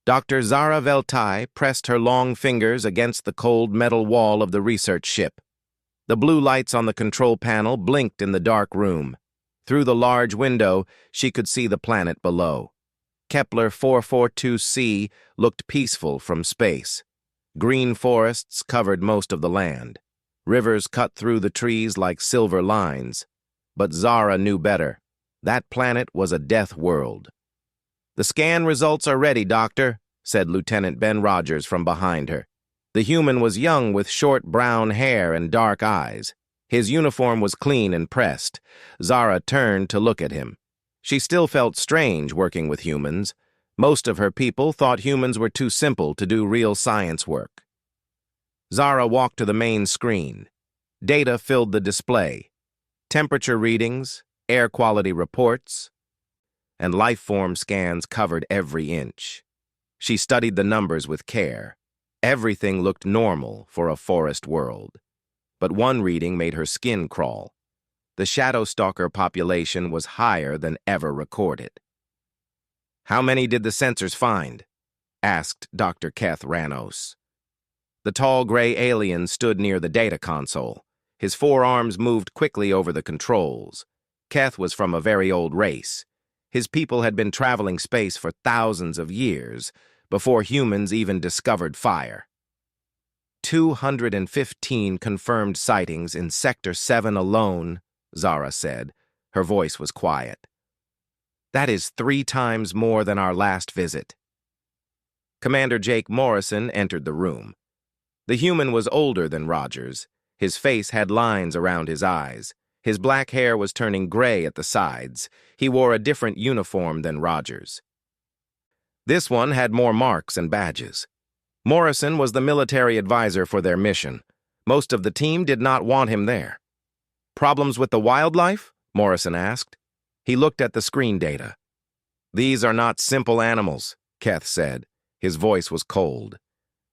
Dr. Zara Veltai pressed her long fingers against the cold metal wall of the research ship. The blue lights on the control panel blinked in the dark room. Through the large window, she could see the planet below. Kepler 442c looked peaceful from space. Green forests covered most of the land. Rivers cut through the trees like silver lines. But Zara knew better. That planet was a death world. "The scan results are ready, Doctor," said Lieutenant Ben Rogers from behind her. The human was young with short brown hair and dark eyes. His uniform was clean and pressed. Zara turned to look at him. She still felt strange working with humans. Most of her people thought humans were too simple to do real science work. Zara walked to the main screen. Data filled the display. Temperature readings, air quality reports, and life form scans covered every inch. She studied the numbers with care. Everything looked normal for a forest world. But one reading made her skin crawl. The shadow stalker population was higher than ever recorded. "How many did the sensors find?" asked Dr. Keth Ranos. The tall gray alien stood near the data console. His forearms moved quickly over the controls. Keth was from a very old race. His people had been traveling space for thousands of years, before humans even discovered fire. 215 confirmed sightings in Sector 7 alone, Zara said. Her voice was quiet. "That is 3 times more than our last visit." Commander Jake Morrison entered the room. The human was older than Rogers. His face had lines around his eyes. His black hair was turning gray at the sides. He wore a different uniform than Rogers. This one had more marks and badges. Morrison was the military advisor for their mission. Most of the team did not want him there. "Problems with the wildlife?" Morrison asked. He looked at the screen data. "These are not simple animals," Keth said. His voice was cold.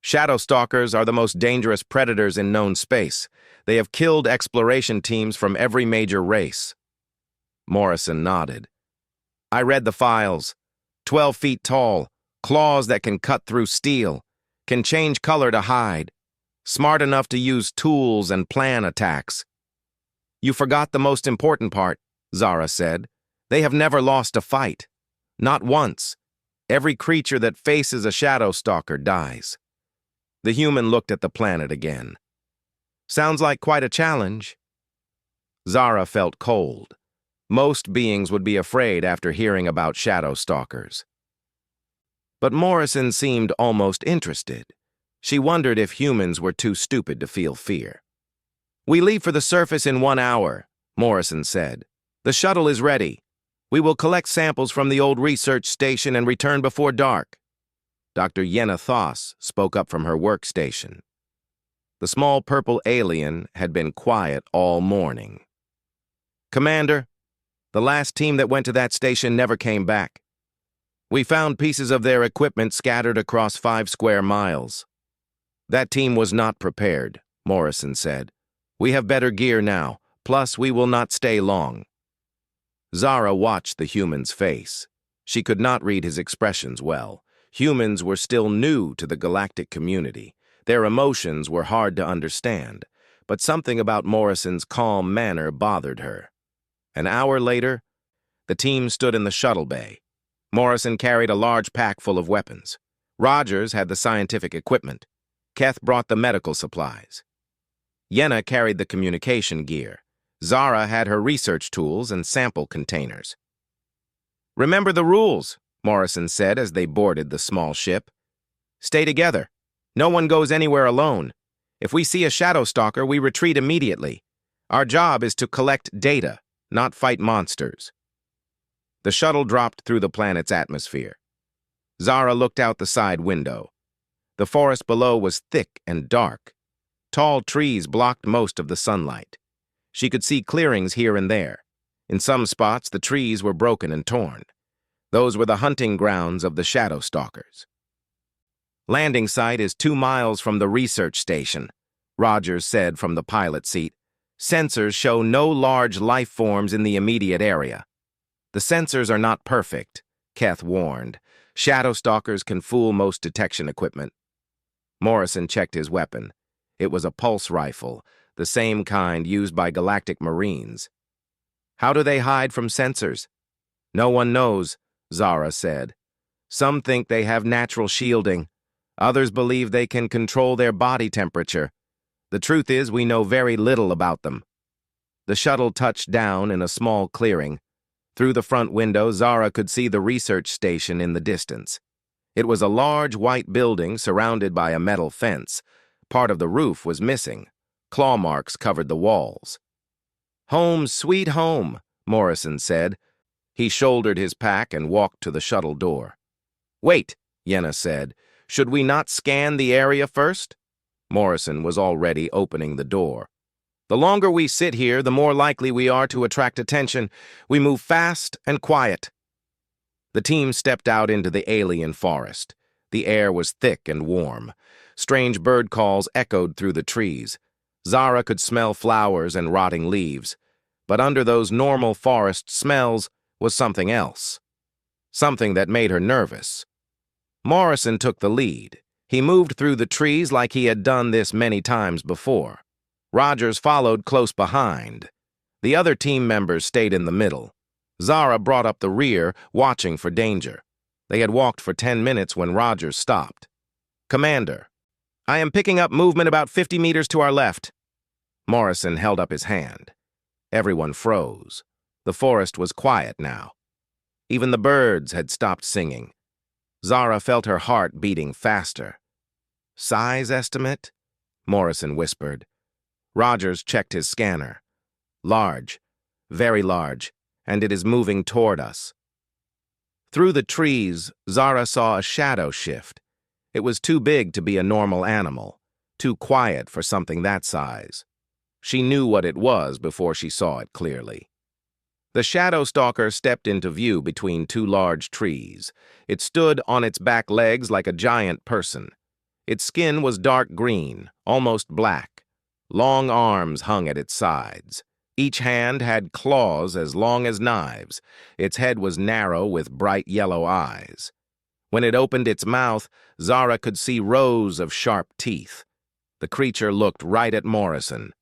"Shadow stalkers are the most dangerous predators in known space. They have killed exploration teams from every major race." Morrison nodded. "I read the files. 12 feet tall, claws that can cut through steel, can change color to hide, smart enough to use tools and plan attacks." "You forgot the most important part," Zara said. "They have never lost a fight. Not once. Every creature that faces a shadow stalker dies." The human looked at the planet again. "Sounds like quite a challenge." Zara felt cold. Most beings would be afraid after hearing about shadow stalkers. But Morrison seemed almost interested. She wondered if humans were too stupid to feel fear. "We leave for the surface in 1 hour," Morrison said. "The shuttle is ready. We will collect samples from the old research station and return before dark." Dr. Yenna Thoss spoke up from her workstation. The small purple alien had been quiet all morning. "Commander, the last team that went to that station never came back. We found pieces of their equipment scattered across 5 square miles. That team was not prepared," Morrison said. "We have better gear now, plus we will not stay long." Zara watched the human's face. She could not read his expressions well. Humans were still new to the galactic community. Their emotions were hard to understand, but something about Morrison's calm manner bothered her. An hour later, the team stood in the shuttle bay. Morrison carried a large pack full of weapons. Rogers had the scientific equipment. Keth brought the medical supplies. Yenna carried the communication gear. Zara had her research tools and sample containers. "Remember the rules," Morrison said as they boarded the small ship. "Stay together. No one goes anywhere alone. If we see a shadow stalker, we retreat immediately. Our job is to collect data, not fight monsters." The shuttle dropped through the planet's atmosphere. Zara looked out the side window. The forest below was thick and dark. Tall trees blocked most of the sunlight. She could see clearings here and there. In some spots, the trees were broken and torn. Those were the hunting grounds of the shadow stalkers. "Landing site is 2 miles from the research station," Rogers said from the pilot seat. "Sensors show no large life forms in the immediate area." "The sensors are not perfect," Keth warned. Shadow stalkers can fool most detection equipment. Morrison checked his weapon. It was a pulse rifle, the same kind used by Galactic Marines. How do they hide from sensors? No one knows, Zara said. Some think they have natural shielding. Others believe they can control their body temperature. The truth is, we know very little about them. The shuttle touched down in a small clearing. Through the front window, Zara could see the research station in the distance. It was a large white building surrounded by a metal fence. Part of the roof was missing. Claw marks covered the walls. "Home, sweet home," Morrison said. He shouldered his pack and walked to the shuttle door. "Wait," Yenna said. "Should we not scan the area first?" Morrison was already opening the door. "The longer we sit here, the more likely we are to attract attention. We move fast and quiet." The team stepped out into the alien forest. The air was thick and warm. Strange bird calls echoed through the trees. Zara could smell flowers and rotting leaves. But under those normal forest smells was something else. Something that made her nervous. Morrison took the lead. He moved through the trees like he had done this many times before. Rogers followed close behind. The other team members stayed in the middle. Zara brought up the rear, watching for danger. They had walked for 10 minutes when Rogers stopped. "Commander, I am picking up movement about 50 meters to our left." Morrison held up his hand. Everyone froze. The forest was quiet now. Even the birds had stopped singing. Zara felt her heart beating faster. "Size estimate?" Morrison whispered. Rogers checked his scanner. "Large, very large, and it is moving toward us." Through the trees, Zara saw a shadow shift. It was too big to be a normal animal, too quiet for something that size. She knew what it was before she saw it clearly. The shadow stalker stepped into view between two large trees. It stood on its back legs like a giant person. Its skin was dark green, almost black. Long arms hung at its sides. Each hand had claws as long as knives. Its head was narrow with bright yellow eyes. When it opened its mouth, Zara could see rows of sharp teeth. The creature looked right at Morrison.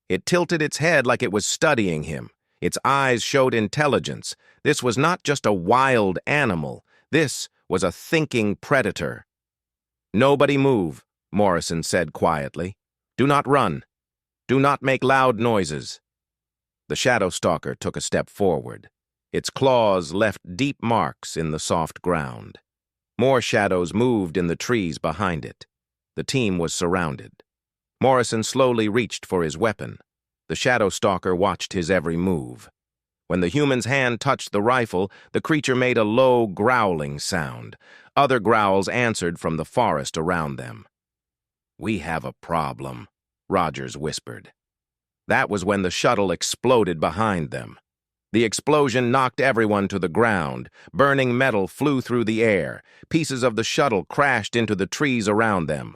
It tilted its head like it was studying him. Its eyes showed intelligence. This was not just a wild animal. This was a thinking predator. "Nobody move," Morrison said quietly. "Do not run. Do not make loud noises." The shadow stalker took a step forward. Its claws left deep marks in the soft ground. More shadows moved in the trees behind it. The team was surrounded. Morrison slowly reached for his weapon. The shadow stalker watched his every move. When the human's hand touched the rifle, the creature made a low, growling sound. Other growls answered from the forest around them. "We have a problem," Rogers whispered. That was when the shuttle exploded behind them. The explosion knocked everyone to the ground. Burning metal flew through the air. Pieces of the shuttle crashed into the trees around them.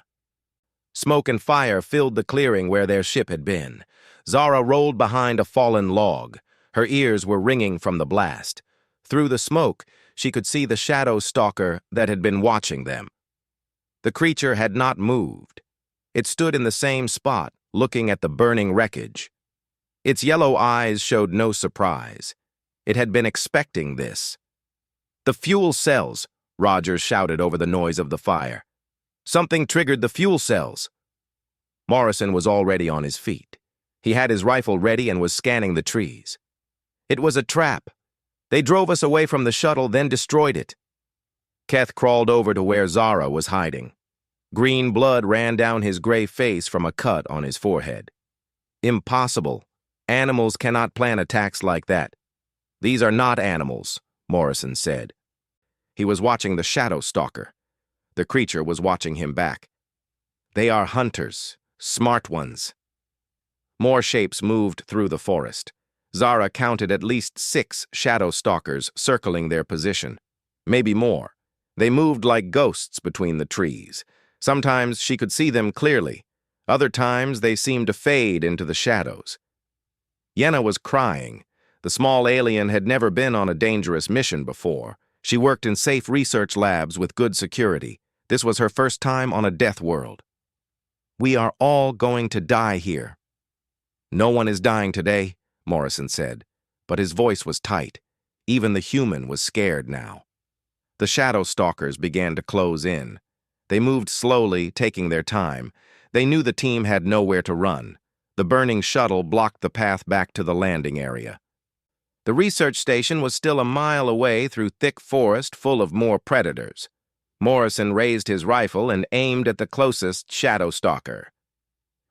Smoke and fire filled the clearing where their ship had been. Zara rolled behind a fallen log. Her ears were ringing from the blast. Through the smoke, she could see the shadow stalker that had been watching them. The creature had not moved. It stood in the same spot, looking at the burning wreckage. Its yellow eyes showed no surprise. It had been expecting this. "The fuel cells," Rogers shouted over the noise of the fire. "Something triggered the fuel cells." Morrison was already on his feet. He had his rifle ready and was scanning the trees. "It was a trap. They drove us away from the shuttle, then destroyed it." Keth crawled over to where Zara was hiding. Green blood ran down his gray face from a cut on his forehead. "Impossible. Animals cannot plan attacks like that." "These are not animals," Morrison said. He was watching the shadow stalker. The creature was watching him back. "They are hunters, smart ones." More shapes moved through the forest. Zara counted at least 6 shadow stalkers circling their position. Maybe more. They moved like ghosts between the trees. Sometimes she could see them clearly. Other times they seemed to fade into the shadows. Yenna was crying. The small alien had never been on a dangerous mission before. She worked in safe research labs with good security. This was her first time on a death world. "We are all going to die here." "No one is dying today," Morrison said, but his voice was tight. Even the human was scared now. The shadow stalkers began to close in. They moved slowly, taking their time. They knew the team had nowhere to run. The burning shuttle blocked the path back to the landing area. The research station was still a mile away through thick forest full of more predators. Morrison raised his rifle and aimed at the closest shadow stalker.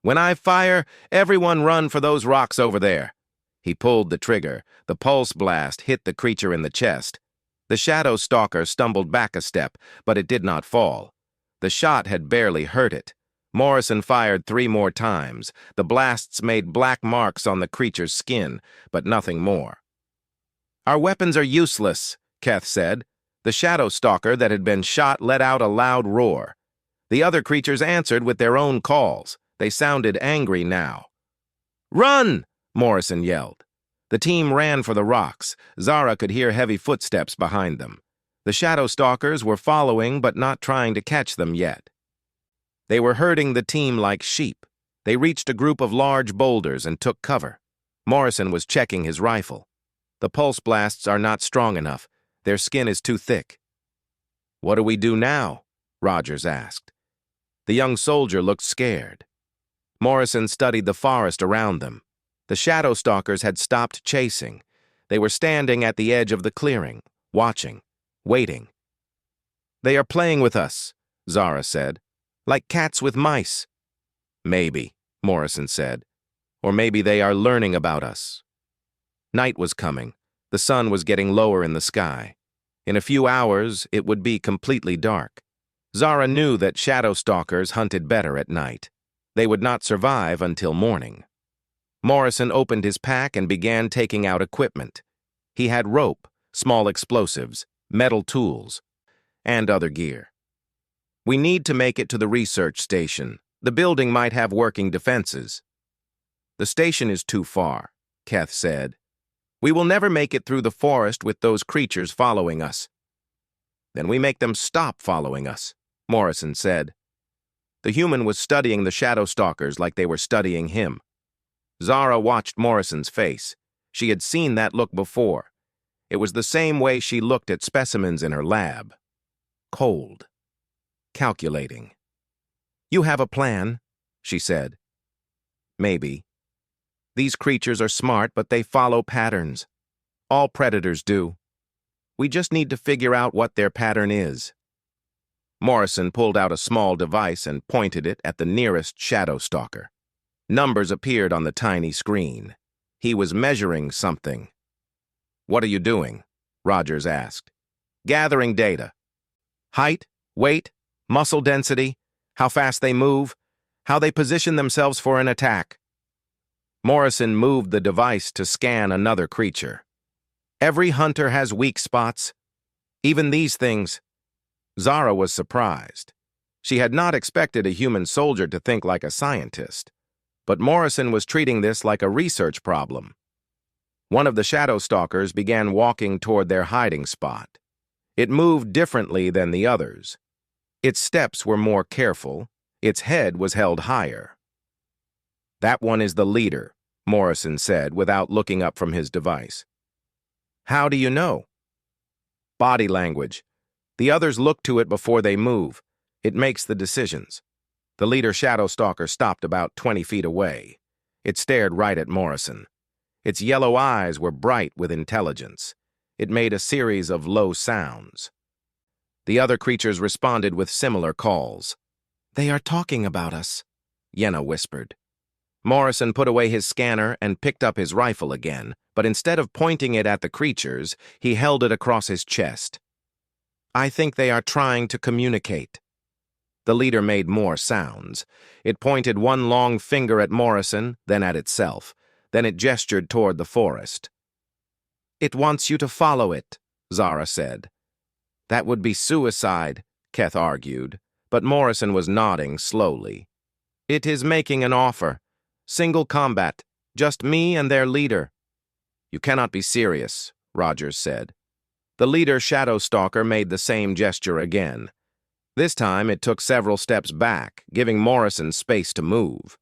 "When I fire, everyone run for those rocks over there." He pulled the trigger. The pulse blast hit the creature in the chest. The shadow stalker stumbled back a step, but it did not fall. The shot had barely hurt it. Morrison fired 3 more times. The blasts made black marks on the creature's skin, but nothing more. "Our weapons are useless," Keth said. The shadow stalker that had been shot let out a loud roar. The other creatures answered with their own calls. They sounded angry now. "Run!" Morrison yelled. The team ran for the rocks. Zara could hear heavy footsteps behind them. The shadow stalkers were following but not trying to catch them yet. They were herding the team like sheep. They reached a group of large boulders and took cover. Morrison was checking his rifle. "The pulse blasts are not strong enough. Their skin is too thick." "What do we do now?" Rogers asked. The young soldier looked scared. Morrison studied the forest around them. The shadow stalkers had stopped chasing. They were standing at the edge of the clearing, watching, waiting. "They are playing with us," Zara said. "Like cats with mice." "Maybe," Morrison said. "Or maybe they are learning about us." Night was coming. The sun was getting lower in the sky. In a few hours, it would be completely dark. Zara knew that shadow stalkers hunted better at night. They would not survive until morning. Morrison opened his pack and began taking out equipment. He had rope, small explosives, metal tools, and other gear. "We need to make it to the research station. The building might have working defenses." "The station is too far," Keth said. "We will never make it through the forest with those creatures following us." "Then we make them stop following us," Morrison said. The human was studying the shadow stalkers like they were studying him. Zara watched Morrison's face. She had seen that look before. It was the same way she looked at specimens in her lab. Cold. Calculating. "You have a plan," she said. "Maybe. These creatures are smart, but they follow patterns. All predators do. We just need to figure out what their pattern is." Morrison pulled out a small device and pointed it at the nearest shadow stalker. Numbers appeared on the tiny screen. He was measuring something. "What are you doing?" Rogers asked. "Gathering data. Height, weight, muscle density, how fast they move, how they position themselves for an attack." Morrison moved the device to scan another creature. "Every hunter has weak spots. Even these things." Zara was surprised. She had not expected a human soldier to think like a scientist. But Morrison was treating this like a research problem. One of the shadow stalkers began walking toward their hiding spot. It moved differently than the others. Its steps were more careful. Its head was held higher. "That one is the leader," Morrison said without looking up from his device. "How do you know?" "Body language. The others look to it before they move. It makes the decisions." The leader shadow stalker stopped about 20 feet away. It stared right at Morrison. Its yellow eyes were bright with intelligence. It made a series of low sounds. The other creatures responded with similar calls. "They are talking about us," Yenna whispered. Morrison put away his scanner and picked up his rifle again, but instead of pointing it at the creatures, he held it across his chest. "I think they are trying to communicate." The leader made more sounds. It pointed one long finger at Morrison, then at itself. Then it gestured toward the forest. "It wants you to follow it," Zara said. "That would be suicide," Keth argued, but Morrison was nodding slowly. "It is making an offer. Single combat. Just me and their leader." "You cannot be serious," Rogers said. The leader Shadow Stalker made the same gesture again. This time it took several steps back, giving Morrison space to move.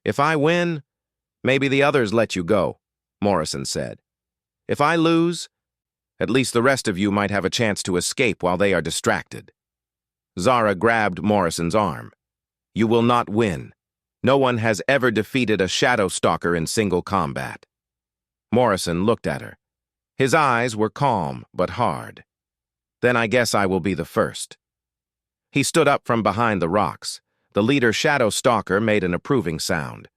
"If I win, maybe the others let you go," Morrison said. "If I lose, at least the rest of you might have a chance to escape while they are distracted." Zara grabbed Morrison's arm. "You will not win. No one has ever defeated a Shadow Stalker in single combat." Morrison looked at her. His eyes were calm but hard. "Then I guess I will be the first." He stood up from behind the rocks. The leader Shadow Stalker made an approving sound.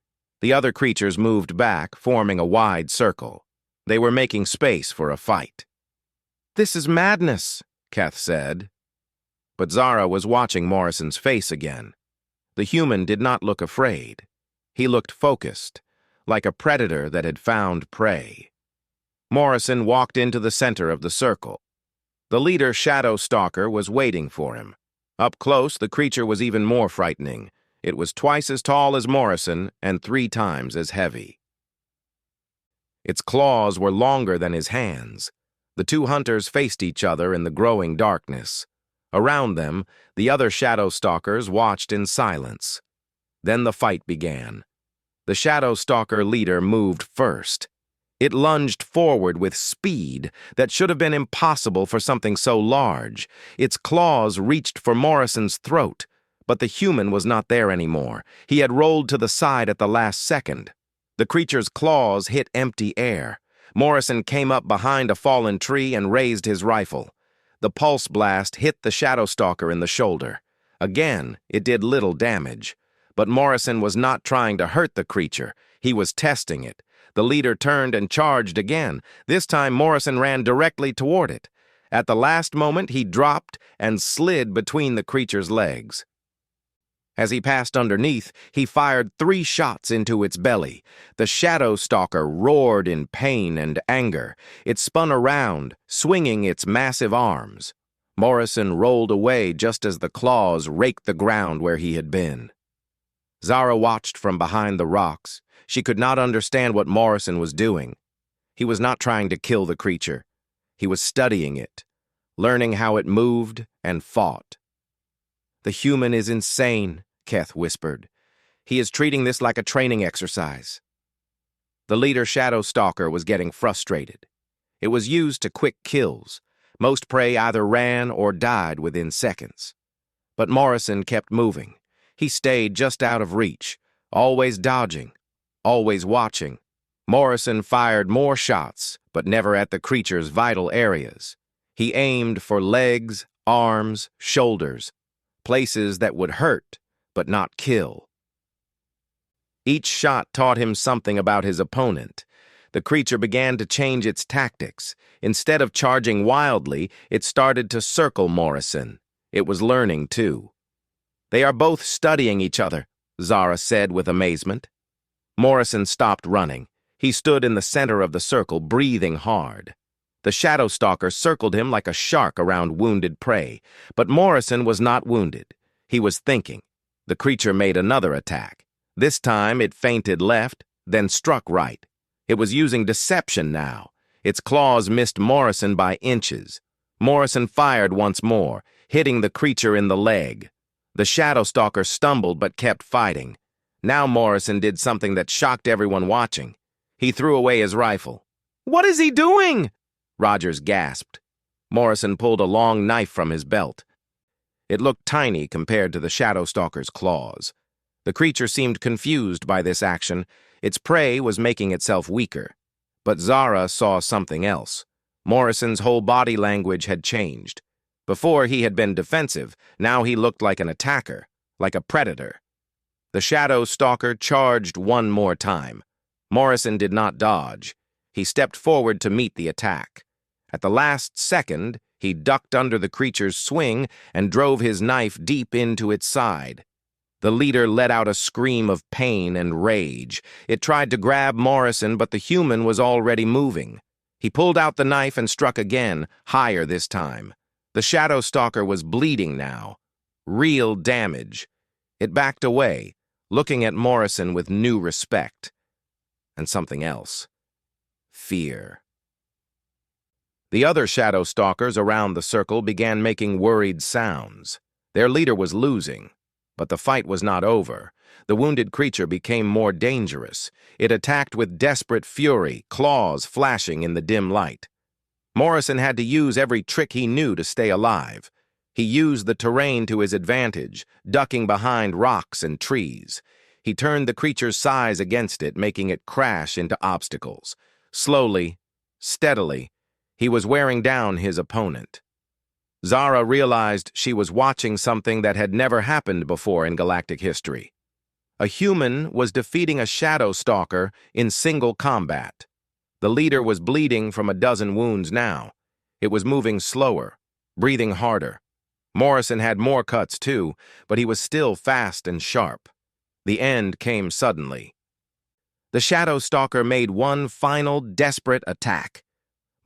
The other creatures moved back, forming a wide circle. They were making space for a fight. "This is madness," Keth said. But Zara was watching Morrison's face again. The human did not look afraid. He looked focused, like a predator that had found prey. Morrison walked into the center of the circle. The leader Shadow Stalker was waiting for him. Up close, the creature was even more frightening. It was twice as tall as Morrison and 3 times as heavy. Its claws were longer than his hands. The two hunters faced each other in the growing darkness. Around them, the other Shadow Stalkers watched in silence. Then the fight began. The Shadow Stalker leader moved first. It lunged forward with speed that should have been impossible for something so large. Its claws reached for Morrison's throat, but the human was not there anymore. He had rolled to the side at the last second. The creature's claws hit empty air. Morrison came up behind a fallen tree and raised his rifle. The pulse blast hit the Shadow Stalker in the shoulder. Again, it did little damage. But Morrison was not trying to hurt the creature. He was testing it. The leader turned and charged again. This time, Morrison ran directly toward it. At the last moment, he dropped and slid between the creature's legs. As he passed underneath, he fired 3 shots into its belly. The Shadow Stalker roared in pain and anger. It spun around, swinging its massive arms. Morrison rolled away just as the claws raked the ground where he had been. Zara watched from behind the rocks. She could not understand what Morrison was doing. He was not trying to kill the creature. He was studying it, learning how it moved and fought. "The human is insane," Keth whispered. "He is treating this like a training exercise." The leader Shadow Stalker was getting frustrated. It was used to quick kills. Most prey either ran or died within seconds. But Morrison kept moving. He stayed just out of reach, always dodging, always watching. Morrison fired more shots, but never at the creature's vital areas. He aimed for legs, arms, shoulders, places that would hurt, but not kill. Each shot taught him something about his opponent. The creature began to change its tactics. Instead of charging wildly, it started to circle Morrison. It was learning, too. "They are both studying each other," Zara said with amazement. Morrison stopped running. He stood in the center of the circle, breathing hard. The Shadow Stalker circled him like a shark around wounded prey. But Morrison was not wounded. He was thinking. The creature made another attack. This time it feinted left, then struck right. It was using deception now. Its claws missed Morrison by inches. Morrison fired once more, hitting the creature in the leg. The Shadow Stalker stumbled but kept fighting. Now Morrison did something that shocked everyone watching. He threw away his rifle. "What is he doing?" Rogers gasped. Morrison pulled a long knife from his belt. It looked tiny compared to the Shadow Stalker's claws. The creature seemed confused by this action. Its prey was making itself weaker. But Zara saw something else. Morrison's whole body language had changed. Before he had been defensive, now he looked like an attacker, like a predator. The Shadow Stalker charged one more time. Morrison did not dodge. He stepped forward to meet the attack. At the last second, he ducked under the creature's swing and drove his knife deep into its side. The leader let out a scream of pain and rage. It tried to grab Morrison, but the human was already moving. He pulled out the knife and struck again, higher this time. The Shadow Stalker was bleeding now. Real damage. It backed away, looking at Morrison with new respect. And something else. Fear. The other shadow stalkers around the circle began making worried sounds. Their leader was losing, but the fight was not over. The wounded creature became more dangerous. It attacked with desperate fury, claws flashing in the dim light. Morrison had to use every trick he knew to stay alive. He used the terrain to his advantage, ducking behind rocks and trees. He turned the creature's size against it, making it crash into obstacles. Slowly, steadily, he was wearing down his opponent. Zara realized she was watching something that had never happened before in galactic history. A human was defeating a shadow stalker in single combat. The leader was bleeding from a dozen wounds now. It was moving slower, breathing harder. Morrison had more cuts too, but he was still fast and sharp. The end came suddenly. The shadow stalker made one final desperate attack.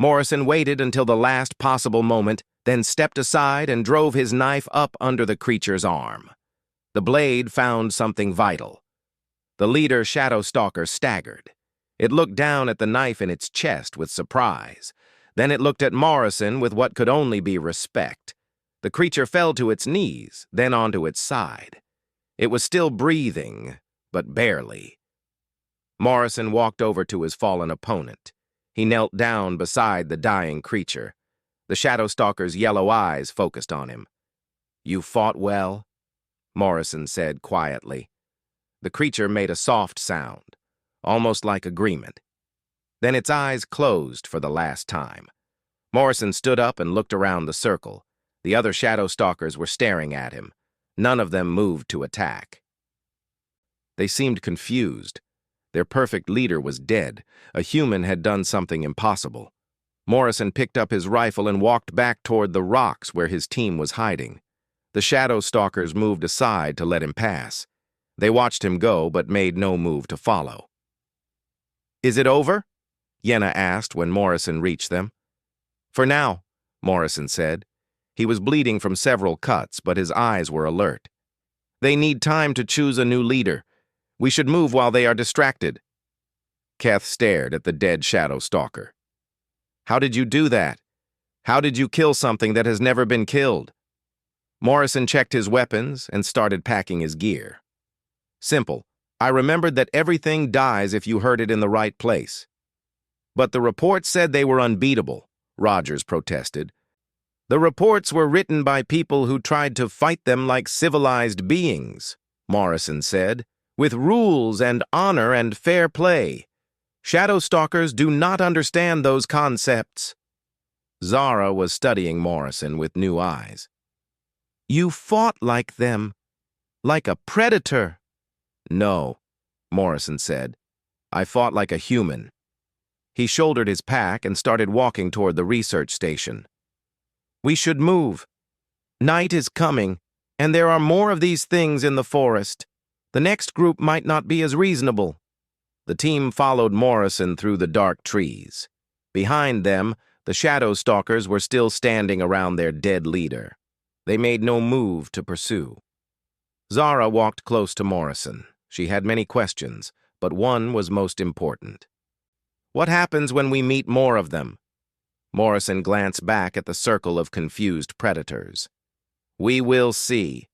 Morrison waited until the last possible moment, then stepped aside and drove his knife up under the creature's arm. The blade found something vital. The leader shadow stalker staggered. It looked down at the knife in its chest with surprise. Then it looked at Morrison with what could only be respect. The creature fell to its knees, then onto its side. It was still breathing, but barely. Morrison walked over to his fallen opponent. He knelt down beside the dying creature. The shadow stalker's yellow eyes focused on him. "You fought well," Morrison said quietly. The creature made a soft sound, almost like agreement. Then its eyes closed for the last time. Morrison stood up and looked around the circle. The other shadow stalkers were staring at him. None of them moved to attack. They seemed confused. Their perfect leader was dead. A human had done something impossible. Morrison picked up his rifle and walked back toward the rocks where his team was hiding. The shadow stalkers moved aside to let him pass. They watched him go, but made no move to follow. "Is it over?" Yenna asked when Morrison reached them. "For now," Morrison said. He was bleeding from several cuts, but his eyes were alert. "They need time to choose a new leader. We should move while they are distracted." Keth stared at the dead shadow stalker. "How did you do that? How did you kill something that has never been killed?" Morrison checked his weapons and started packing his gear. "Simple. I remembered that everything dies if you hurt it in the right place." "But the reports said they were unbeatable," Rogers protested. "The reports were written by people who tried to fight them like civilized beings," Morrison said, "with rules and honor and fair play. Shadow stalkers do not understand those concepts." Zara was studying Morrison with new eyes. "You fought like them, like a predator." "No," Morrison said. "I fought like a human." He shouldered his pack and started walking toward the research station. "We should move. Night is coming, and there are more of these things in the forest. The next group might not be as reasonable." The team followed Morrison through the dark trees. Behind them, the shadow stalkers were still standing around their dead leader. They made no move to pursue. Zara walked close to Morrison. She had many questions, but one was most important. "What happens when we meet more of them?" Morrison glanced back at the circle of confused predators. "We will see.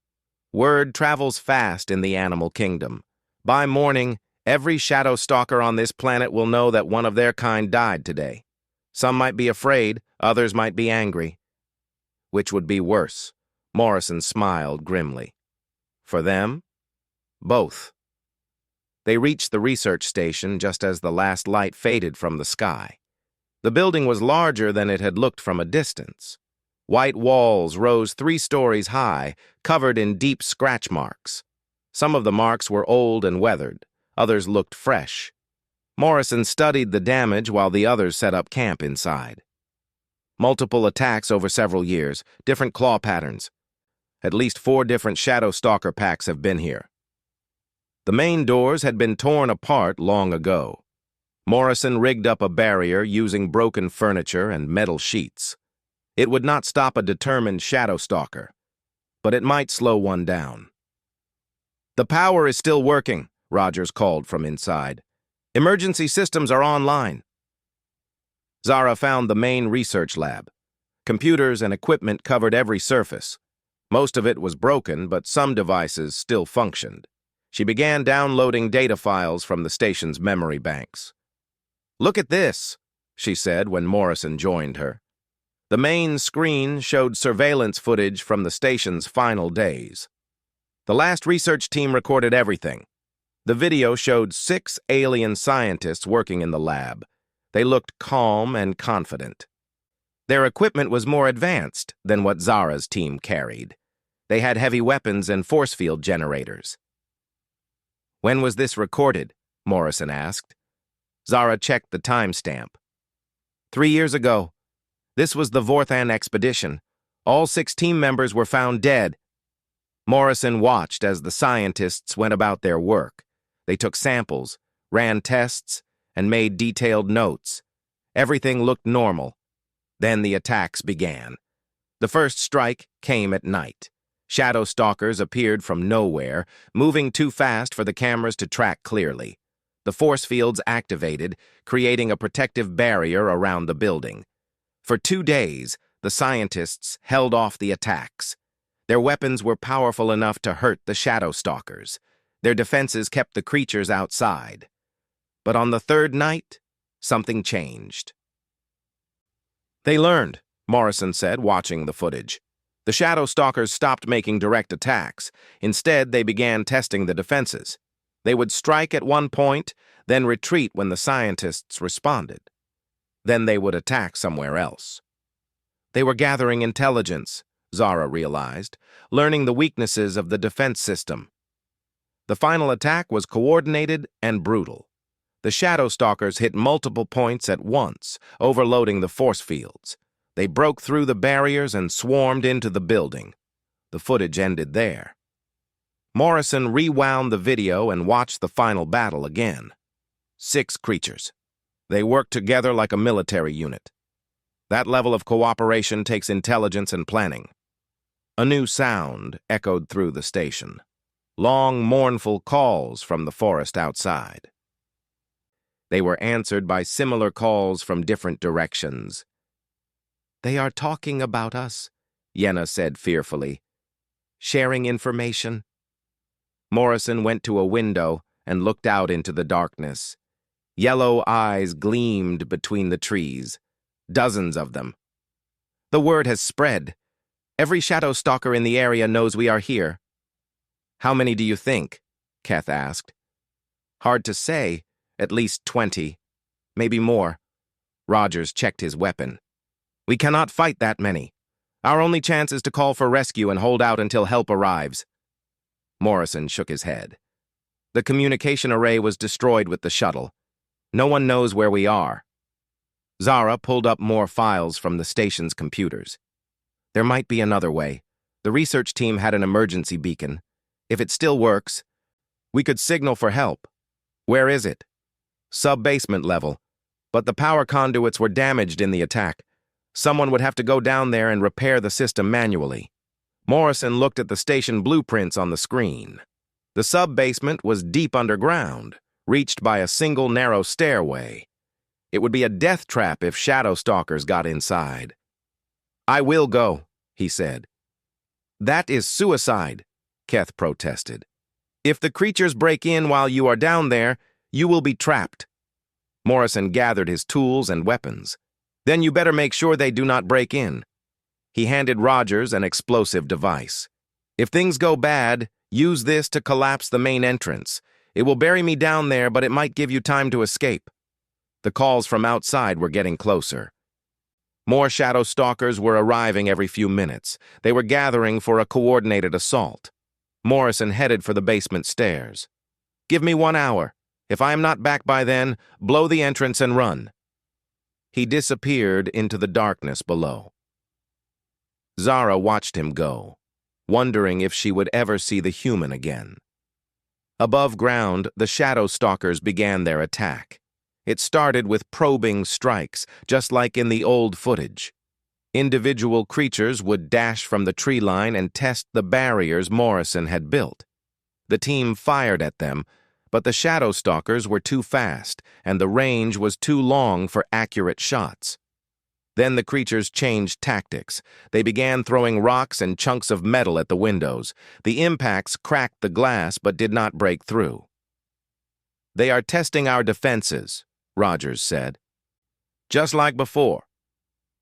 Word travels fast in the animal kingdom. By morning, every shadow stalker on this planet will know that one of their kind died today. Some might be afraid, others might be angry." "Which would be worse?" Morrison smiled grimly. "For them? Both." They reached the research station just as the last light faded from the sky. The building was larger than it had looked from a distance. White walls rose 3 stories high, covered in deep scratch marks. Some of the marks were old and weathered. Others looked fresh. Morrison studied the damage while the others set up camp inside. Multiple attacks over several years, different claw patterns. At least 4 different shadow stalker packs have been here. The main doors had been torn apart long ago. Morrison rigged up a barrier using broken furniture and metal sheets. It would not stop a determined shadow stalker, but it might slow one down. "The power is still working," Rogers called from inside. "Emergency systems are online." Zara found the main research lab. Computers and equipment covered every surface. Most of it was broken, but some devices still functioned. She began downloading data files from the station's memory banks. "Look at this," she said when Morrison joined her. The main screen showed surveillance footage from the station's final days. The last research team recorded everything. The video showed 6 alien scientists working in the lab. They looked calm and confident. Their equipment was more advanced than what Zara's team carried. They had heavy weapons and force field generators. "When was this recorded?" Morrison asked. Zara checked the timestamp. 3 years ago. This was the Vorthan expedition. All 6 team members were found dead. Morrison watched as the scientists went about their work. They took samples, ran tests, and made detailed notes. Everything looked normal. Then the attacks began. The first strike came at night. Shadow stalkers appeared from nowhere, moving too fast for the cameras to track clearly. The force fields activated, creating a protective barrier around the building. For 2 days, the scientists held off the attacks. Their weapons were powerful enough to hurt the shadow stalkers. Their defenses kept the creatures outside. But on the 3rd night, something changed. "They learned," Morrison said, watching the footage. "The shadow stalkers stopped making direct attacks. Instead, they began testing the defenses. They would strike at one point, then retreat when the scientists responded. Then they would attack somewhere else. They were gathering intelligence," Zara realized, "learning the weaknesses of the defense system." The final attack was coordinated and brutal. The shadow stalkers hit multiple points at once, overloading the force fields. They broke through the barriers and swarmed into the building. The footage ended there. Morrison rewound the video and watched the final battle again. 6 creatures. They worked together like a military unit. That level of cooperation takes intelligence and planning. A new sound echoed through the station. Long, mournful calls from the forest outside. They were answered by similar calls from different directions. "They are talking about us," Yenna said fearfully. "Sharing information." Morrison went to a window and looked out into the darkness. Yellow eyes gleamed between the trees. Dozens of them. "The word has spread. Every shadow stalker in the area knows we are here." "How many do you think?" Keth asked. "Hard to say. At least 20. Maybe more." Rogers checked his weapon. "We cannot fight that many. Our only chance is to call for rescue and hold out until help arrives." Morrison shook his head. "The communication array was destroyed with the shuttle. No one knows where we are." Zara pulled up more files from the station's computers. "There might be another way. The research team had an emergency beacon. If it still works, we could signal for help." "Where is it?" "Sub-basement level. But the power conduits were damaged in the attack. Someone would have to go down there and repair the system manually." Morrison looked at the station blueprints on the screen. The sub-basement was deep underground, reached by a single narrow stairway. It would be a death trap if shadow stalkers got inside. "I will go," he said. "That is suicide," Keth protested. "If the creatures break in while you are down there, you will be trapped." Morrison gathered his tools and weapons. "Then you better make sure they do not break in." He handed Rogers an explosive device. "If things go bad, use this to collapse the main entrance. It will bury me down there, but it might give you time to escape." The calls from outside were getting closer. More shadow stalkers were arriving every few minutes. They were gathering for a coordinated assault. Morrison headed for the basement stairs. "Give me 1 hour. If I am not back by then, blow the entrance and run." He disappeared into the darkness below. Zara watched him go, wondering if she would ever see the human again. Above ground, the shadow stalkers began their attack. It started with probing strikes, just like in the old footage. Individual creatures would dash from the tree line and test the barriers Morrison had built. The team fired at them, but the Shadow Stalkers were too fast, and the range was too long for accurate shots. Then the creatures changed tactics. They began throwing rocks and chunks of metal at the windows. The impacts cracked the glass but did not break through. "They are testing our defenses," Rogers said. "Just like before."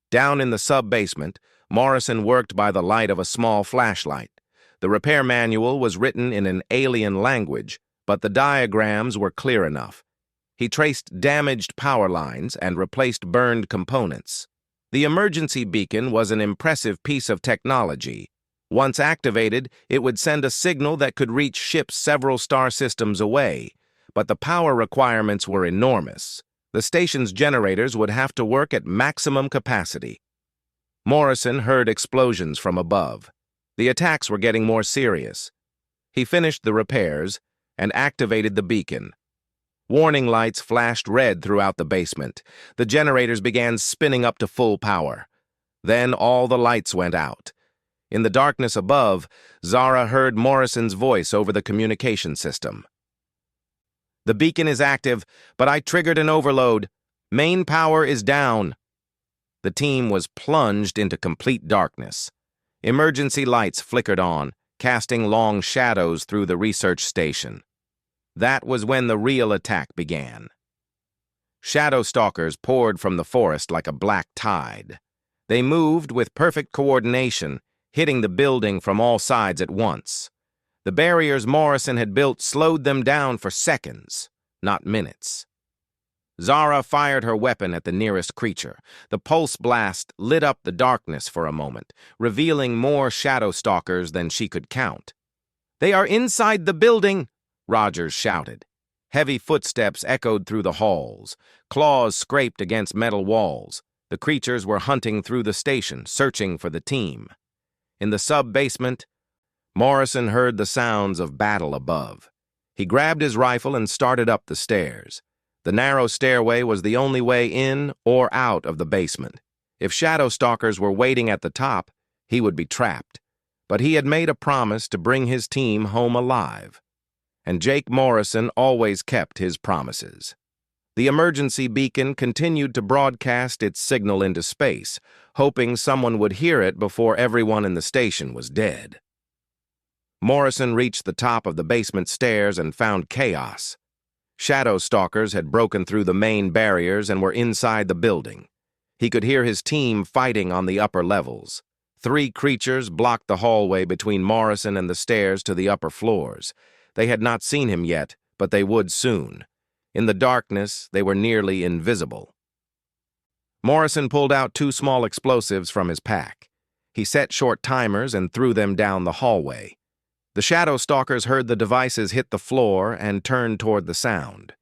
Down in the sub-basement, Morrison worked by the light of a small flashlight. The repair manual was written in an alien language, but the diagrams were clear enough. He traced damaged power lines and replaced burned components. The emergency beacon was an impressive piece of technology. Once activated, it would send a signal that could reach ships several star systems away, but the power requirements were enormous. The station's generators would have to work at maximum capacity. Morrison heard explosions from above. The attacks were getting more serious. He finished the repairs and activated the beacon. Warning lights flashed red throughout the basement. The generators began spinning up to full power. Then all the lights went out. In the darkness above, Zara heard Morrison's voice over the communication system. "The beacon is active, but I triggered an overload. Main power is down." The team was plunged into complete darkness. Emergency lights flickered on, casting long shadows through the research station. That was when the real attack began. Shadow Stalkers poured from the forest like a black tide. They moved with perfect coordination, hitting the building from all sides at once. The barriers Morrison had built slowed them down for seconds, not minutes. Zara fired her weapon at the nearest creature. The pulse blast lit up the darkness for a moment, revealing more Shadow Stalkers than she could count. "They are inside the building!" Rogers shouted. Heavy footsteps echoed through the halls. Claws scraped against metal walls. The creatures were hunting through the station, searching for the team. In the sub-basement, Morrison heard the sounds of battle above. He grabbed his rifle and started up the stairs. The narrow stairway was the only way in or out of the basement. If Shadow Stalkers were waiting at the top, he would be trapped. But he had made a promise to bring his team home alive. And Jake Morrison always kept his promises. The emergency beacon continued to broadcast its signal into space, hoping someone would hear it before everyone in the station was dead. Morrison reached the top of the basement stairs and found chaos. Shadow Stalkers had broken through the main barriers and were inside the building. He could hear his team fighting on the upper levels. 3 creatures blocked the hallway between Morrison and the stairs to the upper floors. They had not seen him yet, but they would soon. In the darkness, they were nearly invisible. Morrison pulled out 2 small explosives from his pack. He set short timers and threw them down the hallway. The Shadow Stalkers heard the devices hit the floor and turned toward the sound.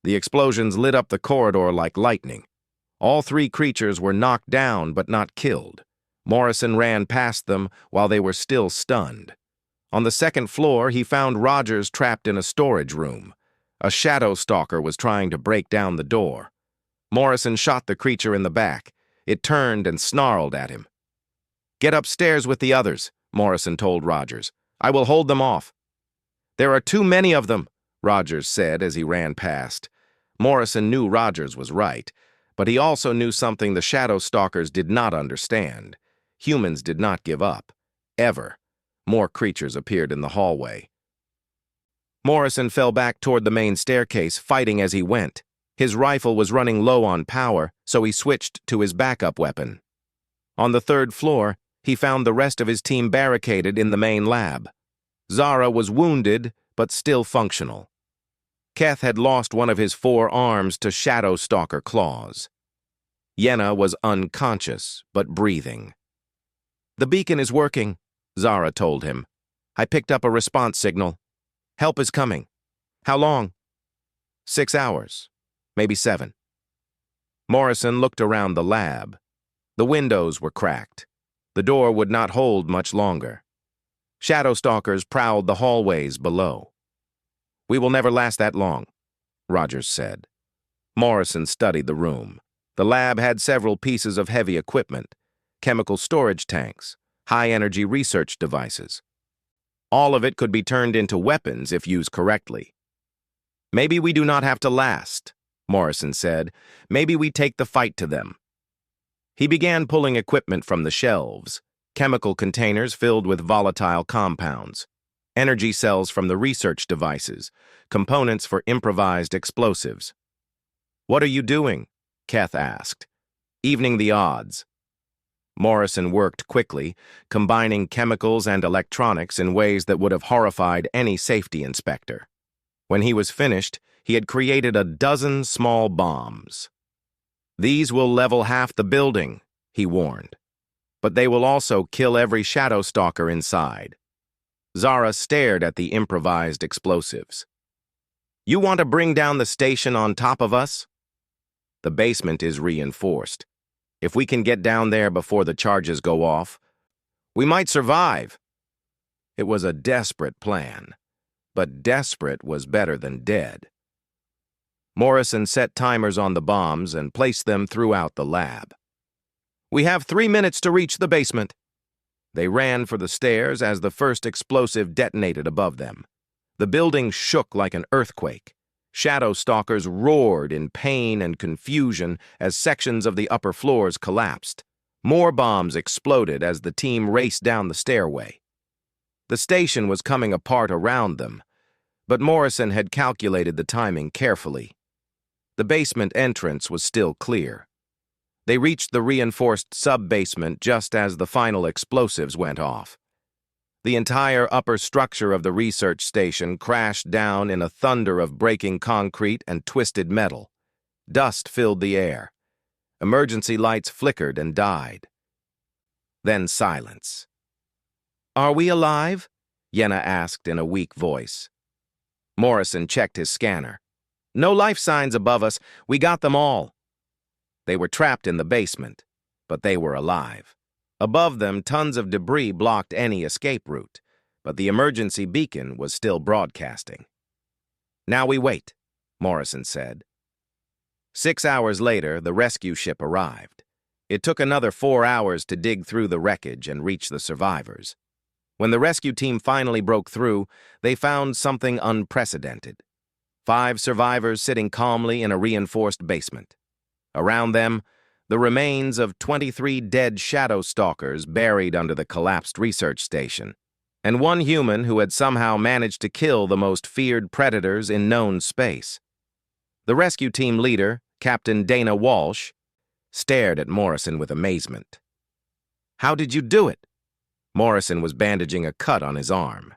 The explosions lit up the corridor like lightning. All 3 creatures were knocked down but not killed. Morrison ran past them while they were still stunned. On the 2nd floor, he found Rogers trapped in a storage room. A Shadow Stalker was trying to break down the door. Morrison shot the creature in the back. It turned and snarled at him. "Get upstairs with the others," Morrison told Rogers. "I will hold them off." "There are too many of them," Rogers said as he ran past. Morrison knew Rogers was right, but he also knew something the Shadow Stalkers did not understand. Humans did not give up. Ever. More creatures appeared in the hallway. Morrison fell back toward the main staircase, fighting as he went. His rifle was running low on power, so he switched to his backup weapon. On the 3rd floor, he found the rest of his team barricaded in the main lab. Zara was wounded, but still functional. Keth had lost one of his 4 arms to Shadow Stalker claws. Yenna was unconscious, but breathing. "The beacon is working," Zara told him. "I picked up a response signal. Help is coming." "How long?" 6 hours. Maybe 7. Morrison looked around the lab. The windows were cracked. The door would not hold much longer. Shadow Stalkers prowled the hallways below. "We will never last that long," Rogers said. Morrison studied the room. The lab had several pieces of heavy equipment, chemical storage tanks, high-energy research devices. All of it could be turned into weapons if used correctly. Maybe we do not have to last, Morrison said. Maybe we take the fight to them. He began pulling equipment from the shelves, chemical containers filled with volatile compounds, energy cells from the research devices, components for improvised explosives. "What are you doing?" Keth asked. "Evening the odds." Morrison worked quickly, combining chemicals and electronics in ways that would have horrified any safety inspector. When he was finished, he had created a dozen small bombs. "These will level half the building," he warned. "But they will also kill every shadow stalker inside." Zara stared at the improvised explosives. "You want to bring down the station on top of us?" "The basement is reinforced. If we can get down there before the charges go off, we might survive." It was a desperate plan, but desperate was better than dead. Morrison set timers on the bombs and placed them throughout the lab. "We have 3 minutes to reach the basement." They ran for the stairs as the first explosive detonated above them. The building shook like an earthquake. Shadow stalkers roared in pain and confusion as sections of the upper floors collapsed. More bombs exploded as the team raced down the stairway. The station was coming apart around them, but Morrison had calculated the timing carefully. The basement entrance was still clear. They reached the reinforced sub-basement just as the final explosives went off. The entire upper structure of the research station crashed down in a thunder of breaking concrete and twisted metal. Dust filled the air. Emergency lights flickered and died. Then silence. "Are we alive?" Yenna asked in a weak voice. Morrison checked his scanner. "No life signs above us. We got them all." They were trapped in the basement, but they were alive. Above them, tons of debris blocked any escape route, but the emergency beacon was still broadcasting. "Now we wait," Morrison said. 6 hours later, the rescue ship arrived. It took another 4 hours to dig through the wreckage and reach the survivors. When the rescue team finally broke through, they found something unprecedented. 5 survivors sitting calmly in a reinforced basement. Around them, the remains of 23 dead shadow stalkers buried under the collapsed research station, and 1 human who had somehow managed to kill the most feared predators in known space. The rescue team leader, Captain Dana Walsh, stared at Morrison with amazement. "How did you do it?" Morrison was bandaging a cut on his arm.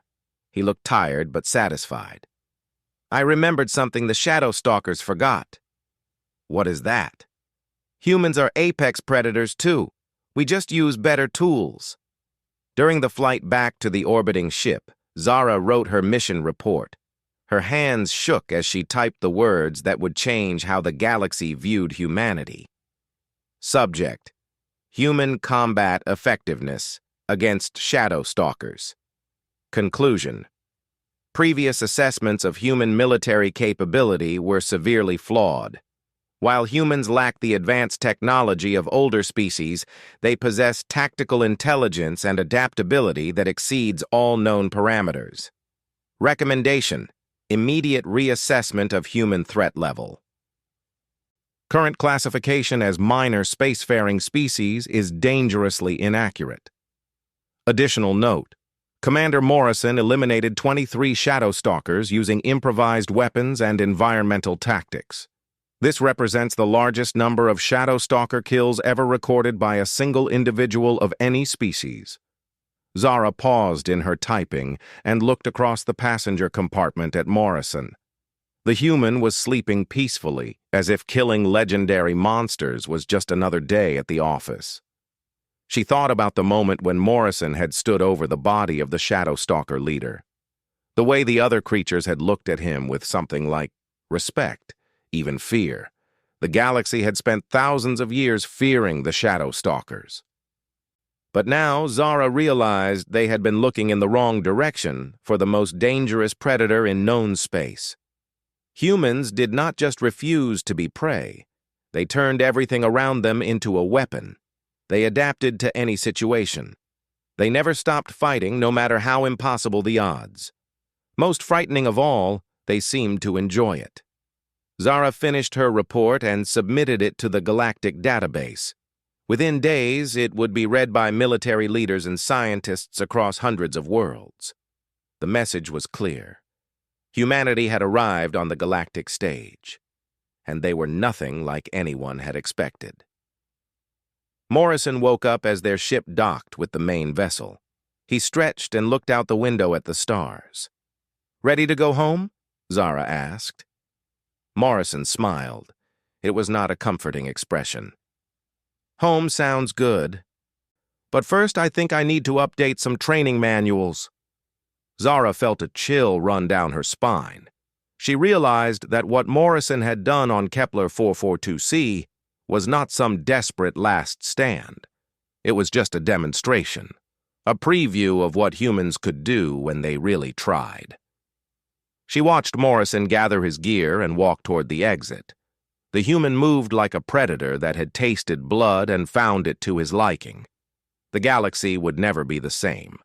He looked tired but satisfied. "I remembered something the shadow stalkers forgot." "What is that?" "Humans are apex predators too. We just use better tools." During the flight back to the orbiting ship, Zara wrote her mission report. Her hands shook as she typed the words that would change how the galaxy viewed humanity. Subject: Human combat effectiveness against shadow stalkers. Conclusion: Previous assessments of human military capability were severely flawed. While humans lack the advanced technology of older species, they possess tactical intelligence and adaptability that exceeds all known parameters. Recommendation: Immediate reassessment of human threat level. Current classification as minor spacefaring species is dangerously inaccurate. Additional note: Commander Morrison eliminated 23 shadow stalkers using improvised weapons and environmental tactics. This represents the largest number of shadow stalker kills ever recorded by a single individual of any species. Zara paused in her typing and looked across the passenger compartment at Morrison. The human was sleeping peacefully, as if killing legendary monsters was just another day at the office. She thought about the moment when Morrison had stood over the body of the shadow stalker leader. The way the other creatures had looked at him with something like respect, even fear. The galaxy had spent thousands of years fearing the shadow stalkers. But now Zara realized they had been looking in the wrong direction for the most dangerous predator in known space. Humans did not just refuse to be prey. They turned everything around them into a weapon. They adapted to any situation. They never stopped fighting, no matter how impossible the odds. Most frightening of all, They seemed to enjoy it. Zara finished her report and submitted it to the Galactic database. Within days, it would be read by military leaders and scientists across hundreds of worlds. The message was clear. Humanity had arrived on the galactic stage, and they were nothing like anyone had expected. Morrison woke up as their ship docked with the main vessel. He stretched and looked out the window at the stars. "Ready to go home?" Zara asked. Morrison smiled. It was not a comforting expression. "Home sounds good. But first I think I need to update some training manuals." Zara felt a chill run down her spine. She realized that what Morrison had done on Kepler 442c was not some desperate last stand. It was just a demonstration, a preview of what humans could do when they really tried. She watched Morrison gather his gear and walk toward the exit. The human moved like a predator that had tasted blood and found it to his liking. The galaxy would never be the same.